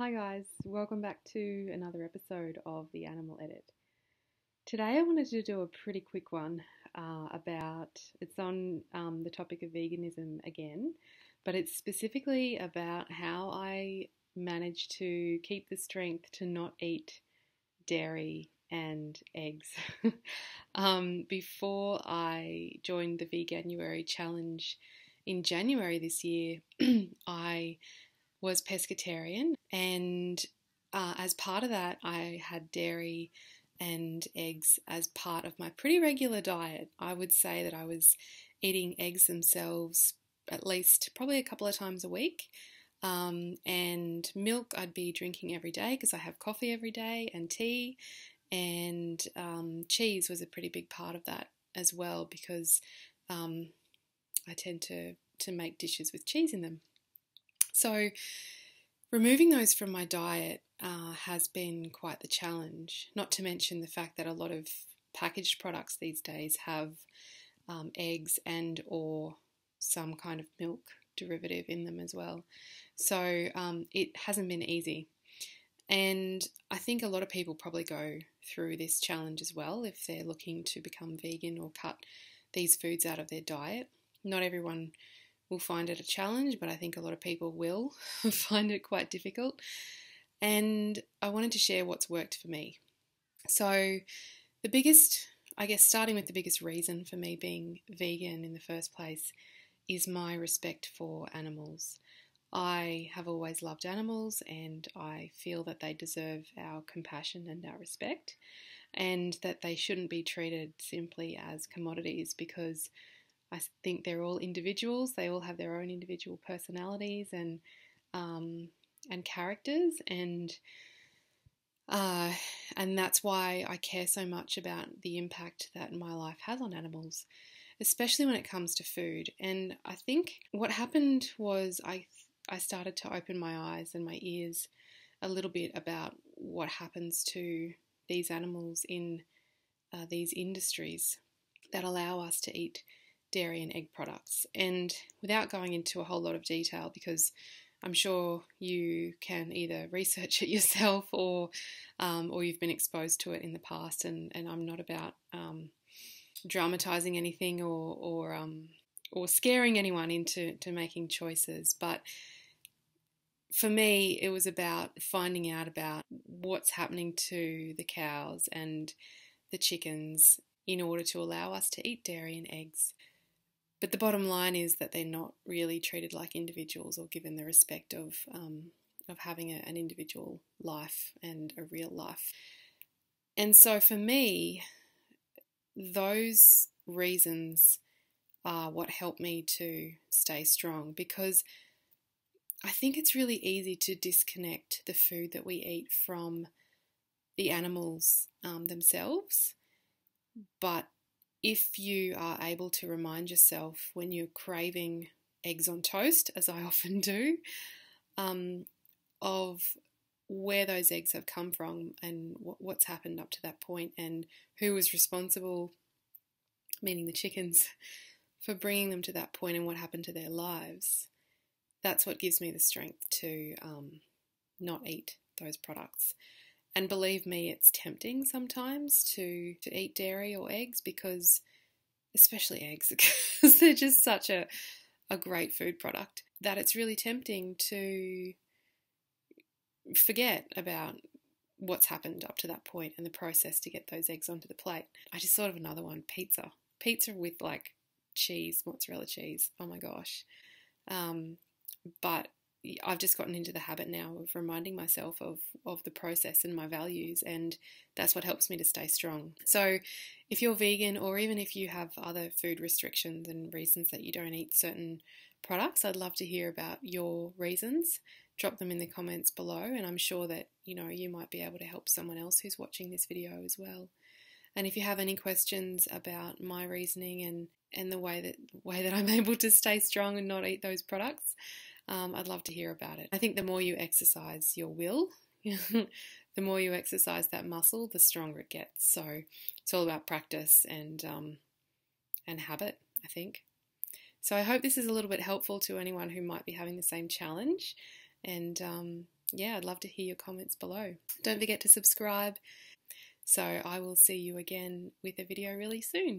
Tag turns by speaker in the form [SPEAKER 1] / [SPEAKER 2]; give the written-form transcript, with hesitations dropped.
[SPEAKER 1] Hi guys, welcome back to another episode of the Animal Edit. Today I wanted to do a pretty quick one it's on the topic of veganism again, but it's specifically about how I managed to keep the strength to not eat dairy and eggs. Before I joined the Veganuary challenge in January this year, I was pescetarian, and as part of that I had dairy and eggs as part of my pretty regular diet. I would say that I was eating eggs themselves at least probably a couple of times a week, and milk I'd be drinking every day because I have coffee every day, and tea, and cheese was a pretty big part of that as well because I tend to make dishes with cheese in them. So removing those from my diet has been quite the challenge, not to mention the fact that a lot of packaged products these days have eggs and or some kind of milk derivative in them as well. So it hasn't been easy. And I think a lot of people probably go through this challenge as well if they're looking to become vegan or cut these foods out of their diet. Not everyone will find it a challenge, but I think a lot of people will find it quite difficult. And I wanted to share what's worked for me. So starting with the biggest reason for me being vegan in the first place is my respect for animals. I have always loved animals, and I feel that they deserve our compassion and our respect, and that they shouldn't be treated simply as commodities, because I think they're all individuals. They all have their own individual personalities and characters, and that's why I care so much about the impact that my life has on animals, especially when it comes to food. And I think what happened was I started to open my eyes and my ears a little bit about what happens to these animals in these industries that allow us to eat dairy and egg products. And without going into a whole lot of detail, because I'm sure you can either research it yourself or you've been exposed to it in the past, and I'm not about dramatizing anything or scaring anyone into making choices, but for me it was about finding out about what's happening to the cows and the chickens in order to allow us to eat dairy and eggs. But the bottom line is that they're not really treated like individuals or given the respect of having an individual life and a real life. And so for me, those reasons are what helped me to stay strong, because I think it's really easy to disconnect the food that we eat from the animals themselves. But if you are able to remind yourself when you're craving eggs on toast, as I often do, of where those eggs have come from and what's happened up to that point, and who was responsible, meaning the chickens, for bringing them to that point and what happened to their lives, that's what gives me the strength to not eat those products. And believe me, it's tempting sometimes to eat dairy or eggs, because, especially eggs, because they're just such a great food product, that it's really tempting to forget about what's happened up to that point and the process to get those eggs onto the plate. I just thought of another one, pizza. Pizza with like cheese, mozzarella cheese. Oh my gosh. But I've just gotten into the habit now of reminding myself of the process and my values, and that's what helps me to stay strong. So if you're vegan, or even if you have other food restrictions and reasons that you don't eat certain products, I'd love to hear about your reasons. Drop them in the comments below, and I'm sure that you might be able to help someone else who's watching this video as well. And if you have any questions about my reasoning and the way that I'm able to stay strong and not eat those products, I'd love to hear about it. I think the more you exercise your will, the more you exercise that muscle, the stronger it gets. So it's all about practice and habit, I think. So I hope this is a little bit helpful to anyone who might be having the same challenge. And yeah, I'd love to hear your comments below. Don't forget to subscribe. So I will see you again with a video really soon.